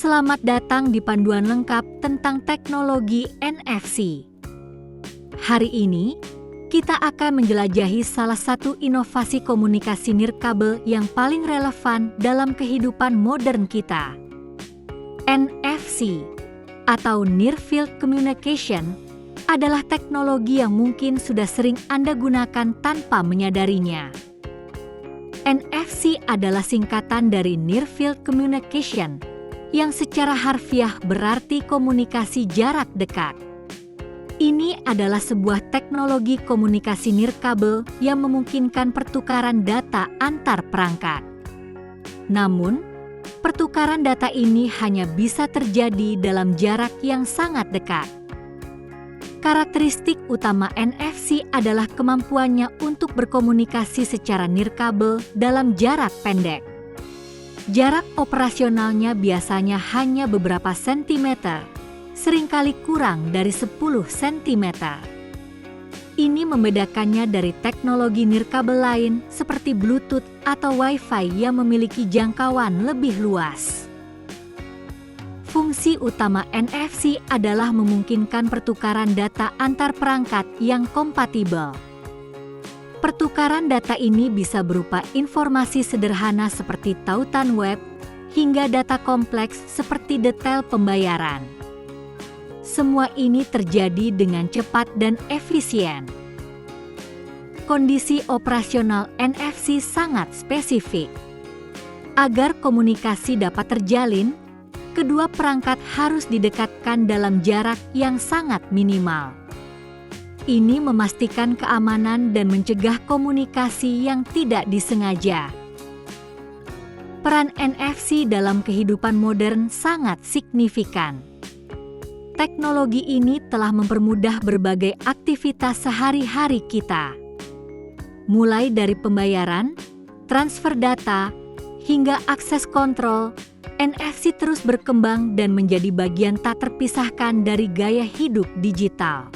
Selamat datang di panduan lengkap tentang teknologi NFC. Hari ini, kita akan menjelajahi salah satu inovasi komunikasi nirkabel yang paling relevan dalam kehidupan modern kita. NFC, atau Near Field Communication, adalah teknologi yang mungkin sudah sering Anda gunakan tanpa menyadarinya. NFC adalah singkatan dari Near Field Communication, yang secara harfiah berarti komunikasi jarak dekat. Ini adalah sebuah teknologi komunikasi nirkabel yang memungkinkan pertukaran data antar perangkat. Namun, pertukaran data ini hanya bisa terjadi dalam jarak yang sangat dekat. Karakteristik utama NFC adalah kemampuannya untuk berkomunikasi secara nirkabel dalam jarak pendek. Jarak operasionalnya biasanya hanya beberapa sentimeter, seringkali kurang dari 10 sentimeter. Ini membedakannya dari teknologi nirkabel lain seperti Bluetooth atau Wi-Fi yang memiliki jangkauan lebih luas. Fungsi utama NFC adalah memungkinkan pertukaran data antar perangkat yang kompatibel. Pertukaran data ini bisa berupa informasi sederhana seperti tautan web, hingga data kompleks seperti detail pembayaran. Semua ini terjadi dengan cepat dan efisien. Kondisi operasional NFC sangat spesifik. Agar komunikasi dapat terjalin, kedua perangkat harus didekatkan dalam jarak yang sangat minimal. Ini memastikan keamanan dan mencegah komunikasi yang tidak disengaja. Peran NFC dalam kehidupan modern sangat signifikan. Teknologi ini telah mempermudah berbagai aktivitas sehari-hari kita. Mulai dari pembayaran, transfer data, hingga akses kontrol, NFC terus berkembang dan menjadi bagian tak terpisahkan dari gaya hidup digital.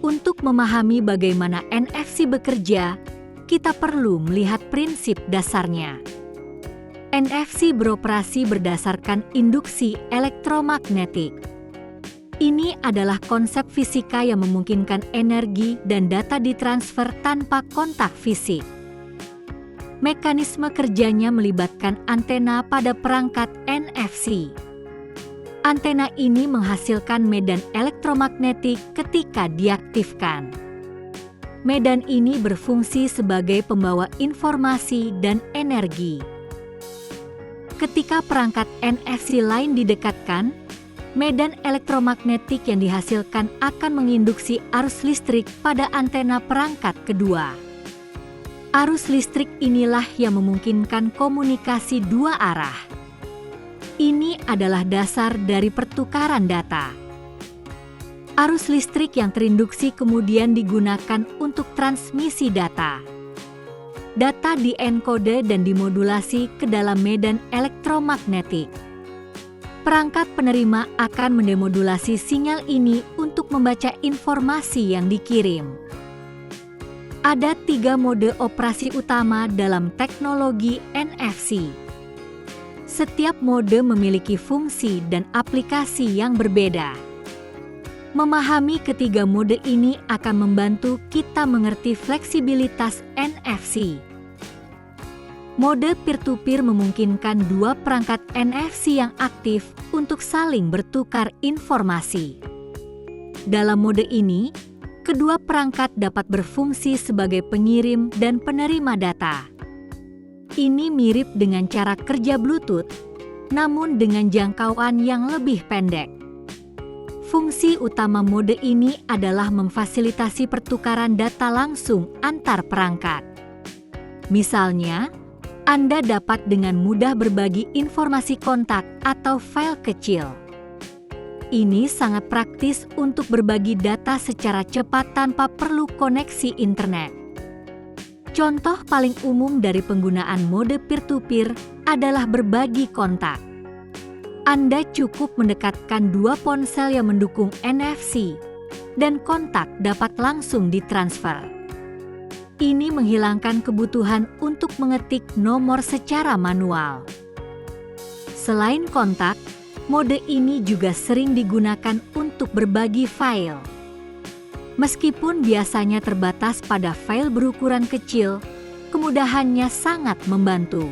Untuk memahami bagaimana NFC bekerja, kita perlu melihat prinsip dasarnya. NFC beroperasi berdasarkan induksi elektromagnetik. Ini adalah konsep fisika yang memungkinkan energi dan data ditransfer tanpa kontak fisik. Mekanisme kerjanya melibatkan antena pada perangkat NFC. Antena ini menghasilkan medan elektromagnetik ketika diaktifkan. Medan ini berfungsi sebagai pembawa informasi dan energi. Ketika perangkat NFC lain didekatkan, medan elektromagnetik yang dihasilkan akan menginduksi arus listrik pada antena perangkat kedua. Arus listrik inilah yang memungkinkan komunikasi dua arah. Ini adalah dasar dari pertukaran data. Arus listrik yang terinduksi kemudian digunakan untuk transmisi data. Data dienkode dan dimodulasi ke dalam medan elektromagnetik. Perangkat penerima akan mendemodulasi sinyal ini untuk membaca informasi yang dikirim. Ada 3 mode operasi utama dalam teknologi NFC. Setiap mode memiliki fungsi dan aplikasi yang berbeda. Memahami ketiga mode ini akan membantu kita mengerti fleksibilitas NFC. Mode peer-to-peer memungkinkan dua perangkat NFC yang aktif untuk saling bertukar informasi. Dalam mode ini, kedua perangkat dapat berfungsi sebagai pengirim dan penerima data. Ini mirip dengan cara kerja Bluetooth, namun dengan jangkauan yang lebih pendek. Fungsi utama mode ini adalah memfasilitasi pertukaran data langsung antar perangkat. Misalnya, Anda dapat dengan mudah berbagi informasi kontak atau file kecil. Ini sangat praktis untuk berbagi data secara cepat tanpa perlu koneksi internet. Contoh paling umum dari penggunaan mode peer-to-peer adalah berbagi kontak. Anda cukup mendekatkan dua ponsel yang mendukung NFC, dan kontak dapat langsung ditransfer. Ini menghilangkan kebutuhan untuk mengetik nomor secara manual. Selain kontak, mode ini juga sering digunakan untuk berbagi file. Meskipun biasanya terbatas pada file berukuran kecil, kemudahannya sangat membantu.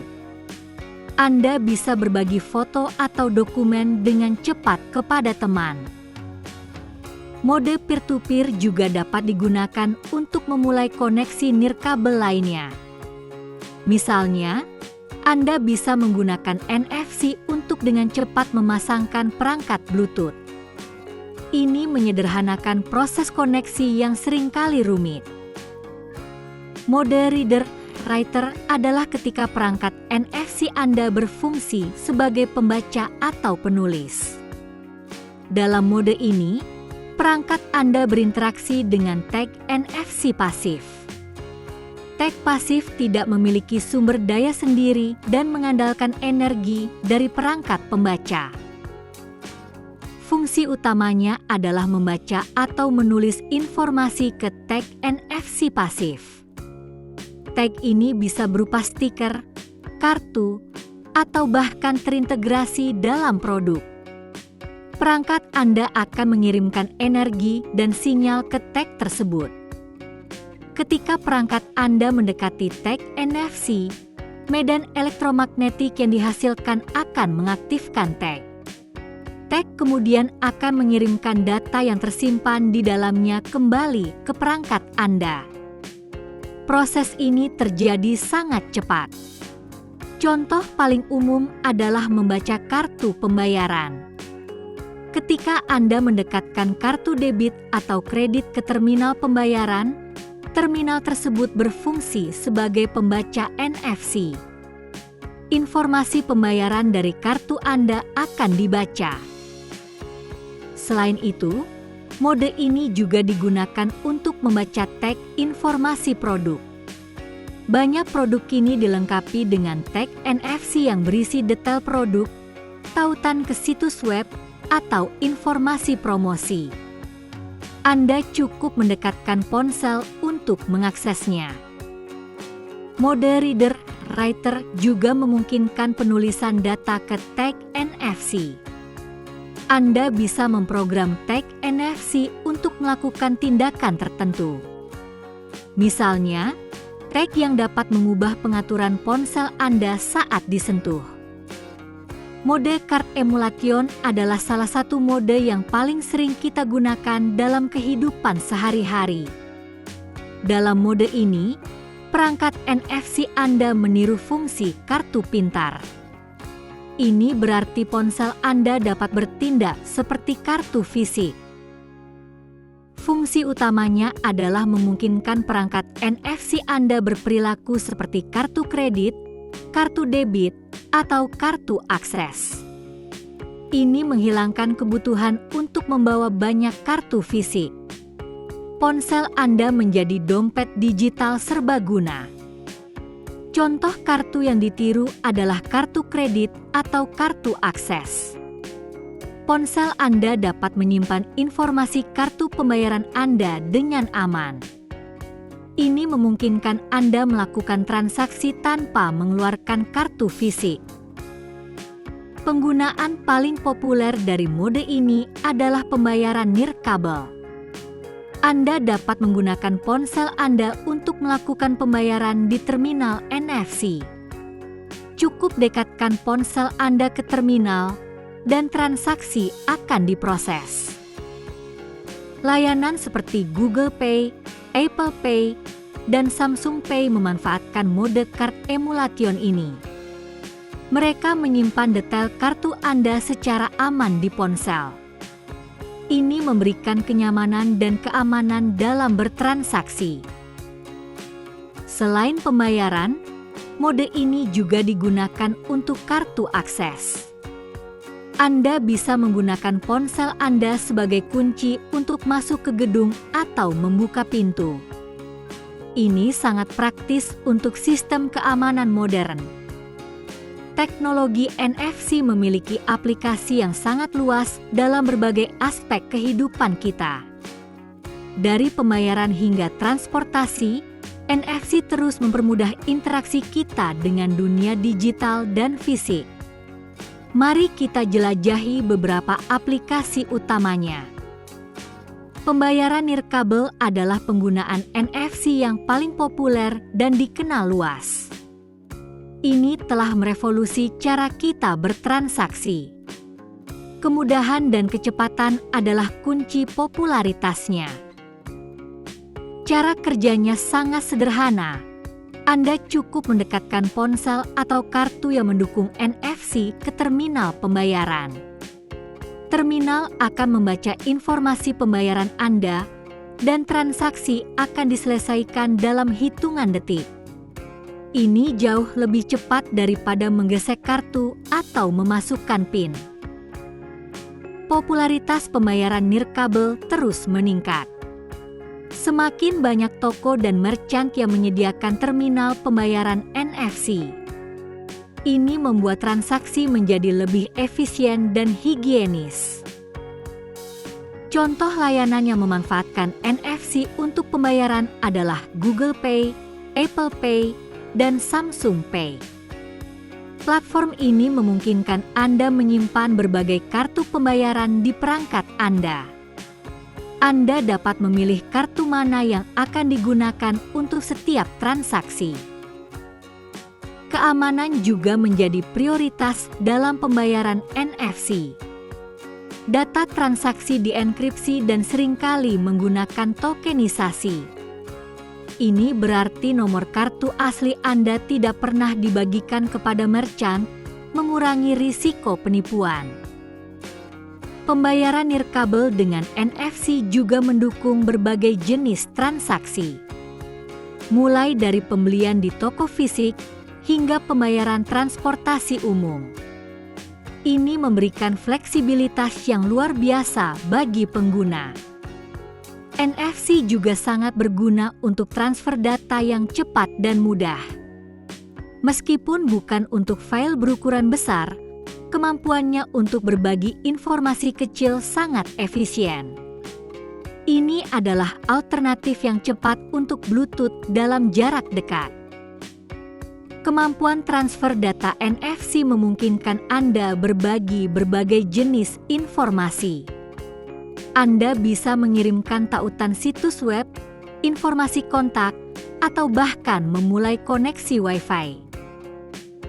Anda bisa berbagi foto atau dokumen dengan cepat kepada teman. Mode peer-to-peer juga dapat digunakan untuk memulai koneksi nirkabel lainnya. Misalnya, Anda bisa menggunakan NFC untuk dengan cepat memasangkan perangkat Bluetooth. Ini menyederhanakan proses koneksi yang seringkali rumit. Mode reader-writer adalah ketika perangkat NFC Anda berfungsi sebagai pembaca atau penulis. Dalam mode ini, perangkat Anda berinteraksi dengan tag NFC pasif. Tag pasif tidak memiliki sumber daya sendiri dan mengandalkan energi dari perangkat pembaca. Fungsi utamanya adalah membaca atau menulis informasi ke tag NFC pasif. Tag ini bisa berupa stiker, kartu, atau bahkan terintegrasi dalam produk. Perangkat Anda akan mengirimkan energi dan sinyal ke tag tersebut. Ketika perangkat Anda mendekati tag NFC, medan elektromagnetik yang dihasilkan akan mengaktifkan tag. Tag kemudian akan mengirimkan data yang tersimpan di dalamnya kembali ke perangkat Anda. Proses ini terjadi sangat cepat. Contoh paling umum adalah membaca kartu pembayaran. Ketika Anda mendekatkan kartu debit atau kredit ke terminal pembayaran, terminal tersebut berfungsi sebagai pembaca NFC. Informasi pembayaran dari kartu Anda akan dibaca. Selain itu, mode ini juga digunakan untuk membaca tag informasi produk. Banyak produk kini dilengkapi dengan tag NFC yang berisi detail produk, tautan ke situs web, atau informasi promosi. Anda cukup mendekatkan ponsel untuk mengaksesnya. Mode reader-writer juga memungkinkan penulisan data ke tag NFC. Anda bisa memprogram tag NFC untuk melakukan tindakan tertentu. Misalnya, tag yang dapat mengubah pengaturan ponsel Anda saat disentuh. Mode card emulation adalah salah satu mode yang paling sering kita gunakan dalam kehidupan sehari-hari. Dalam mode ini, perangkat NFC Anda meniru fungsi kartu pintar. Ini berarti ponsel Anda dapat bertindak seperti kartu fisik. Fungsi utamanya adalah memungkinkan perangkat NFC Anda berperilaku seperti kartu kredit, kartu debit, atau kartu akses. Ini menghilangkan kebutuhan untuk membawa banyak kartu fisik. Ponsel Anda menjadi dompet digital serbaguna. Contoh kartu yang ditiru adalah kartu kredit atau kartu akses. Ponsel Anda dapat menyimpan informasi kartu pembayaran Anda dengan aman. Ini memungkinkan Anda melakukan transaksi tanpa mengeluarkan kartu fisik. Penggunaan paling populer dari mode ini adalah pembayaran nirkabel. Anda dapat menggunakan ponsel Anda untuk melakukan pembayaran di terminal NFC. Cukup dekatkan ponsel Anda ke terminal, dan transaksi akan diproses. Layanan seperti Google Pay, Apple Pay, dan Samsung Pay memanfaatkan mode card emulation ini. Mereka menyimpan detail kartu Anda secara aman di ponsel. Ini memberikan kenyamanan dan keamanan dalam bertransaksi. Selain pembayaran, mode ini juga digunakan untuk kartu akses. Anda bisa menggunakan ponsel Anda sebagai kunci untuk masuk ke gedung atau membuka pintu. Ini sangat praktis untuk sistem keamanan modern. Teknologi NFC memiliki aplikasi yang sangat luas dalam berbagai aspek kehidupan kita. Dari pembayaran hingga transportasi, NFC terus mempermudah interaksi kita dengan dunia digital dan fisik. Mari kita jelajahi beberapa aplikasi utamanya. Pembayaran nirkabel adalah penggunaan NFC yang paling populer dan dikenal luas. Ini telah merevolusi cara kita bertransaksi. Kemudahan dan kecepatan adalah kunci popularitasnya. Cara kerjanya sangat sederhana. Anda cukup mendekatkan ponsel atau kartu yang mendukung NFC ke terminal pembayaran. Terminal akan membaca informasi pembayaran Anda dan transaksi akan diselesaikan dalam hitungan detik. Ini jauh lebih cepat daripada menggesek kartu atau memasukkan PIN. Popularitas pembayaran nirkabel terus meningkat. Semakin banyak toko dan merchant yang menyediakan terminal pembayaran NFC. Ini membuat transaksi menjadi lebih efisien dan higienis. Contoh layanan yang memanfaatkan NFC untuk pembayaran adalah Google Pay, Apple Pay, dan Samsung Pay. Platform ini memungkinkan Anda menyimpan berbagai kartu pembayaran di perangkat Anda. Anda dapat memilih kartu mana yang akan digunakan untuk setiap transaksi. Keamanan juga menjadi prioritas dalam pembayaran NFC. Data transaksi dienkripsi dan seringkali menggunakan tokenisasi. Ini berarti nomor kartu asli Anda tidak pernah dibagikan kepada merchant, mengurangi risiko penipuan. Pembayaran nirkabel dengan NFC juga mendukung berbagai jenis transaksi. Mulai dari pembelian di toko fisik hingga pembayaran transportasi umum. Ini memberikan fleksibilitas yang luar biasa bagi pengguna. NFC juga sangat berguna untuk transfer data yang cepat dan mudah. Meskipun bukan untuk file berukuran besar, kemampuannya untuk berbagi informasi kecil sangat efisien. Ini adalah alternatif yang cepat untuk Bluetooth dalam jarak dekat. Kemampuan transfer data NFC memungkinkan Anda berbagi berbagai jenis informasi. Anda bisa mengirimkan tautan situs web, informasi kontak, atau bahkan memulai koneksi Wi-Fi.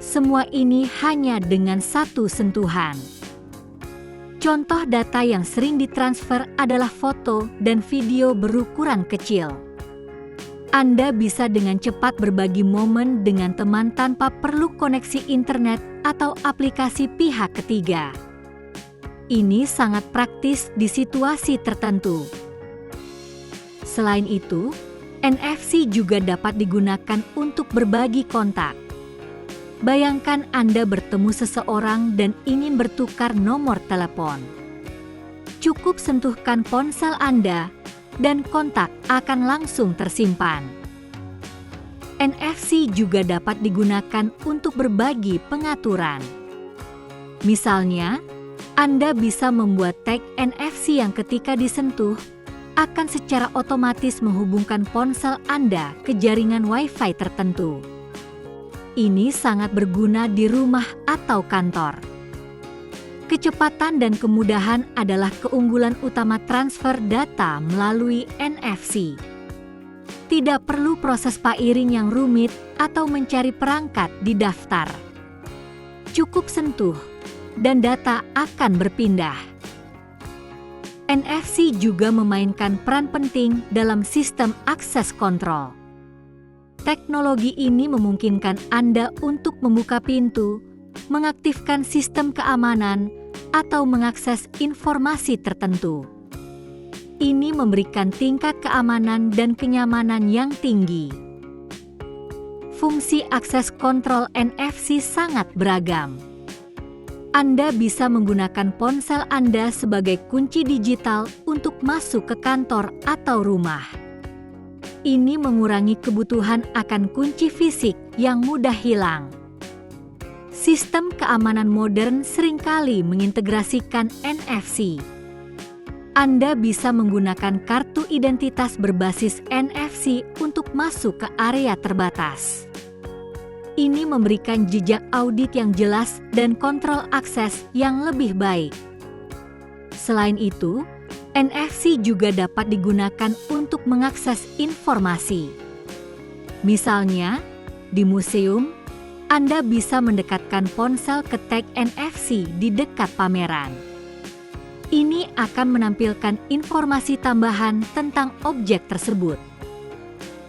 Semua ini hanya dengan satu sentuhan. Contoh data yang sering ditransfer adalah foto dan video berukuran kecil. Anda bisa dengan cepat berbagi momen dengan teman tanpa perlu koneksi internet atau aplikasi pihak ketiga. Ini sangat praktis di situasi tertentu. Selain itu, NFC juga dapat digunakan untuk berbagi kontak. Bayangkan Anda bertemu seseorang dan ingin bertukar nomor telepon. Cukup sentuhkan ponsel Anda dan kontak akan langsung tersimpan. NFC juga dapat digunakan untuk berbagi pengaturan. Misalnya, Anda bisa membuat tag NFC yang ketika disentuh akan secara otomatis menghubungkan ponsel Anda ke jaringan Wi-Fi tertentu. Ini sangat berguna di rumah atau kantor. Kecepatan dan kemudahan adalah keunggulan utama transfer data melalui NFC. Tidak perlu proses pairing yang rumit atau mencari perangkat di daftar. Cukup sentuh, dan data akan berpindah. NFC juga memainkan peran penting dalam sistem akses kontrol. Teknologi ini memungkinkan Anda untuk membuka pintu, mengaktifkan sistem keamanan, atau mengakses informasi tertentu. Ini memberikan tingkat keamanan dan kenyamanan yang tinggi. Fungsi akses kontrol NFC sangat beragam. Anda bisa menggunakan ponsel Anda sebagai kunci digital untuk masuk ke kantor atau rumah. Ini mengurangi kebutuhan akan kunci fisik yang mudah hilang. Sistem keamanan modern seringkali mengintegrasikan NFC. Anda bisa menggunakan kartu identitas berbasis NFC untuk masuk ke area terbatas. Ini memberikan jejak audit yang jelas dan kontrol akses yang lebih baik. Selain itu, NFC juga dapat digunakan untuk mengakses informasi. Misalnya, di museum, Anda bisa mendekatkan ponsel ke tag NFC di dekat pameran. Ini akan menampilkan informasi tambahan tentang objek tersebut.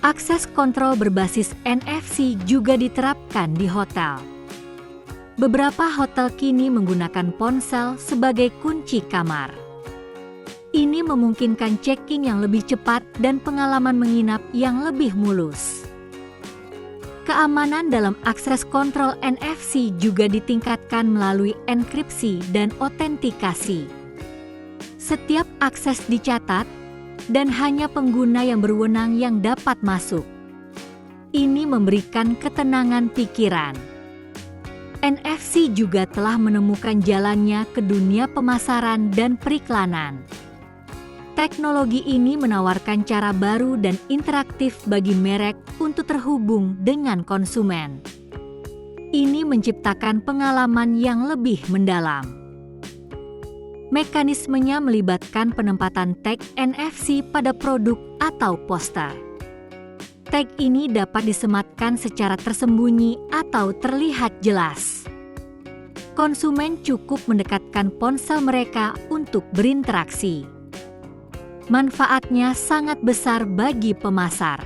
Akses kontrol berbasis NFC juga diterapkan di hotel. Beberapa hotel kini menggunakan ponsel sebagai kunci kamar. Ini memungkinkan check-in yang lebih cepat dan pengalaman menginap yang lebih mulus. Keamanan dalam akses kontrol NFC juga ditingkatkan melalui enkripsi dan otentikasi. Setiap akses dicatat, dan hanya pengguna yang berwenang yang dapat masuk. Ini memberikan ketenangan pikiran. NFC juga telah menemukan jalannya ke dunia pemasaran dan periklanan. Teknologi ini menawarkan cara baru dan interaktif bagi merek untuk terhubung dengan konsumen. Ini menciptakan pengalaman yang lebih mendalam. Mekanismenya melibatkan penempatan tag NFC pada produk atau poster. Tag ini dapat disematkan secara tersembunyi atau terlihat jelas. Konsumen cukup mendekatkan ponsel mereka untuk berinteraksi. Manfaatnya sangat besar bagi pemasar.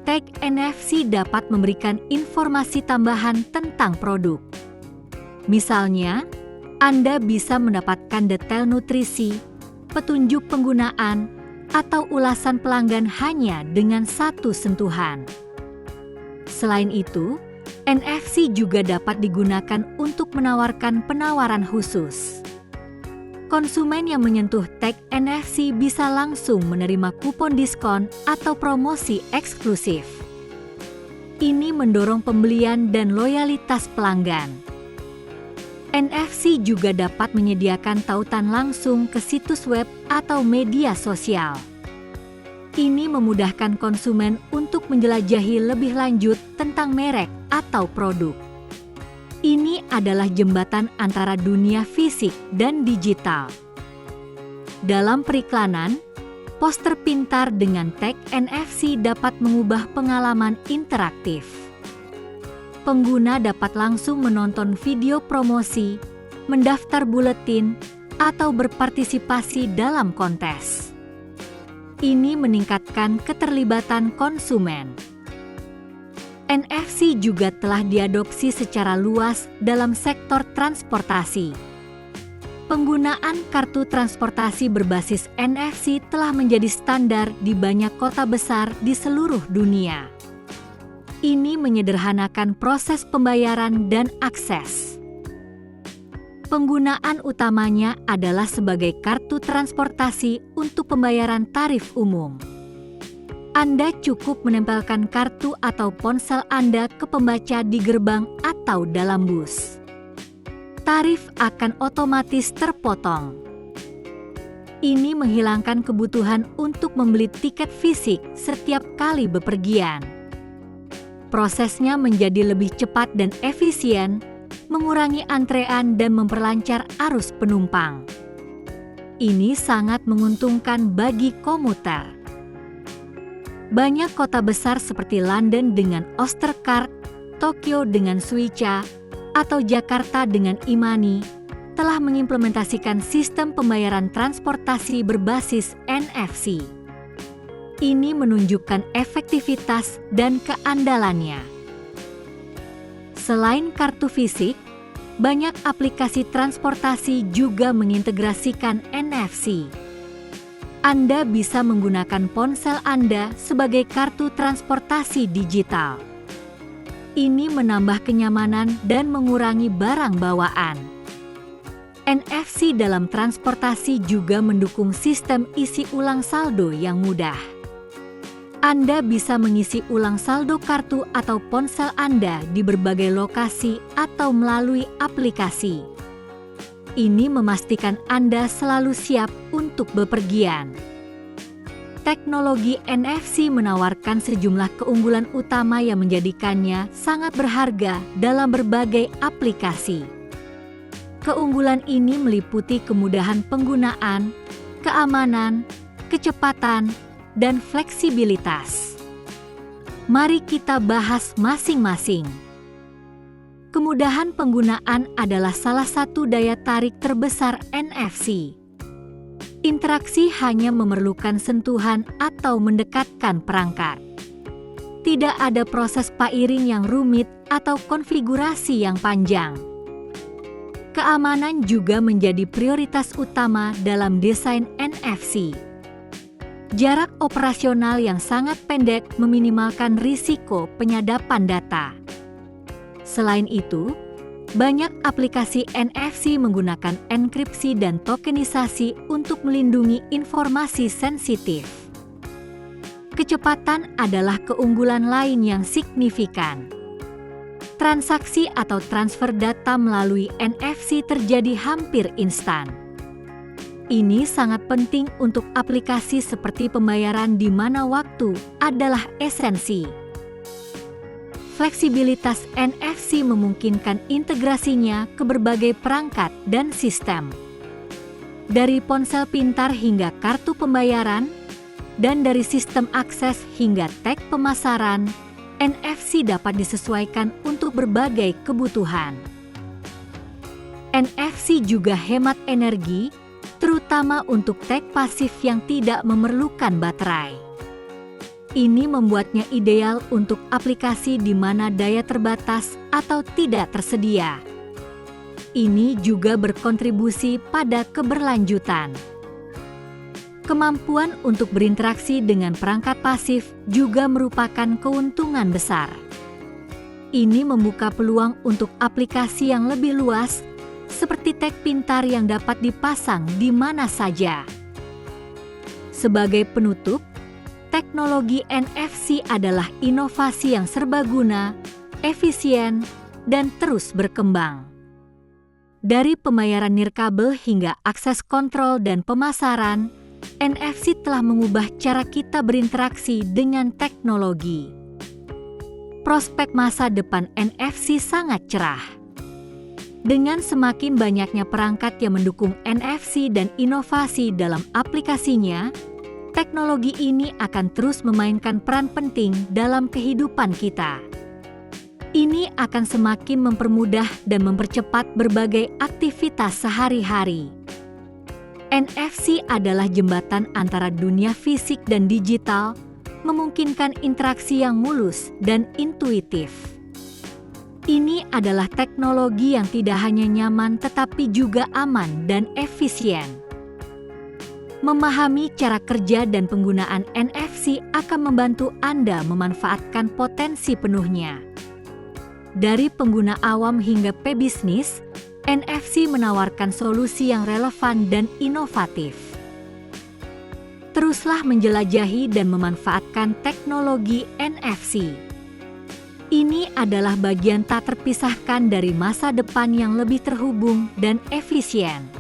Tag NFC dapat memberikan informasi tambahan tentang produk. Misalnya, Anda bisa mendapatkan detail nutrisi, petunjuk penggunaan, atau ulasan pelanggan hanya dengan satu sentuhan. Selain itu, NFC juga dapat digunakan untuk menawarkan penawaran khusus. Konsumen yang menyentuh tag NFC bisa langsung menerima kupon diskon atau promosi eksklusif. Ini mendorong pembelian dan loyalitas pelanggan. NFC juga dapat menyediakan tautan langsung ke situs web atau media sosial. Ini memudahkan konsumen untuk menjelajahi lebih lanjut tentang merek atau produk. Ini adalah jembatan antara dunia fisik dan digital. Dalam periklanan, poster pintar dengan tag NFC dapat mengubah pengalaman interaktif. Pengguna dapat langsung menonton video promosi, mendaftar buletin, atau berpartisipasi dalam kontes. Ini meningkatkan keterlibatan konsumen. NFC juga telah diadopsi secara luas dalam sektor transportasi. Penggunaan kartu transportasi berbasis NFC telah menjadi standar di banyak kota besar di seluruh dunia. Ini menyederhanakan proses pembayaran dan akses. Penggunaan utamanya adalah sebagai kartu transportasi untuk pembayaran tarif umum. Anda cukup menempelkan kartu atau ponsel Anda ke pembaca di gerbang atau dalam bus. Tarif akan otomatis terpotong. Ini menghilangkan kebutuhan untuk membeli tiket fisik setiap kali bepergian. Prosesnya menjadi lebih cepat dan efisien, mengurangi antrean dan memperlancar arus penumpang. Ini sangat menguntungkan bagi komuter. Banyak kota besar seperti London dengan Oystercard, Tokyo dengan Suica, atau Jakarta dengan Imani telah mengimplementasikan sistem pembayaran transportasi berbasis NFC. Ini menunjukkan efektivitas dan keandalannya. Selain kartu fisik, banyak aplikasi transportasi juga mengintegrasikan NFC. Anda bisa menggunakan ponsel Anda sebagai kartu transportasi digital. Ini menambah kenyamanan dan mengurangi barang bawaan. NFC dalam transportasi juga mendukung sistem isi ulang saldo yang mudah. Anda bisa mengisi ulang saldo kartu atau ponsel Anda di berbagai lokasi atau melalui aplikasi. Ini memastikan Anda selalu siap untuk bepergian. Teknologi NFC menawarkan sejumlah keunggulan utama yang menjadikannya sangat berharga dalam berbagai aplikasi. Keunggulan ini meliputi kemudahan penggunaan, keamanan, kecepatan, dan fleksibilitas. Mari kita bahas masing-masing. Kemudahan penggunaan adalah salah satu daya tarik terbesar NFC. Interaksi hanya memerlukan sentuhan atau mendekatkan perangkat. Tidak ada proses pairing yang rumit atau konfigurasi yang panjang. Keamanan juga menjadi prioritas utama dalam desain NFC. Jarak operasional yang sangat pendek meminimalkan risiko penyadapan data. Selain itu, banyak aplikasi NFC menggunakan enkripsi dan tokenisasi untuk melindungi informasi sensitif. Kecepatan adalah keunggulan lain yang signifikan. Transaksi atau transfer data melalui NFC terjadi hampir instan. Ini sangat penting untuk aplikasi seperti pembayaran di mana waktu adalah esensi. Fleksibilitas NFC memungkinkan integrasinya ke berbagai perangkat dan sistem. Dari ponsel pintar hingga kartu pembayaran, dan dari sistem akses hingga tag pemasaran, NFC dapat disesuaikan untuk berbagai kebutuhan. NFC juga hemat energi, terutama untuk tag pasif yang tidak memerlukan baterai. Ini membuatnya ideal untuk aplikasi di mana daya terbatas atau tidak tersedia. Ini juga berkontribusi pada keberlanjutan. Kemampuan untuk berinteraksi dengan perangkat pasif juga merupakan keuntungan besar. Ini membuka peluang untuk aplikasi yang lebih luas, seperti tag pintar yang dapat dipasang di mana saja. Sebagai penutup, teknologi NFC adalah inovasi yang serbaguna, efisien, dan terus berkembang. Dari pembayaran nirkabel hingga akses kontrol dan pemasaran, NFC telah mengubah cara kita berinteraksi dengan teknologi. Prospek masa depan NFC sangat cerah. Dengan semakin banyaknya perangkat yang mendukung NFC dan inovasi dalam aplikasinya, teknologi ini akan terus memainkan peran penting dalam kehidupan kita. Ini akan semakin mempermudah dan mempercepat berbagai aktivitas sehari-hari. NFC adalah jembatan antara dunia fisik dan digital, memungkinkan interaksi yang mulus dan intuitif. Ini adalah teknologi yang tidak hanya nyaman tetapi juga aman dan efisien. Memahami cara kerja dan penggunaan NFC akan membantu Anda memanfaatkan potensi penuhnya. Dari pengguna awam hingga pebisnis, NFC menawarkan solusi yang relevan dan inovatif. Teruslah menjelajahi dan memanfaatkan teknologi NFC. Ini adalah bagian tak terpisahkan dari masa depan yang lebih terhubung dan efisien.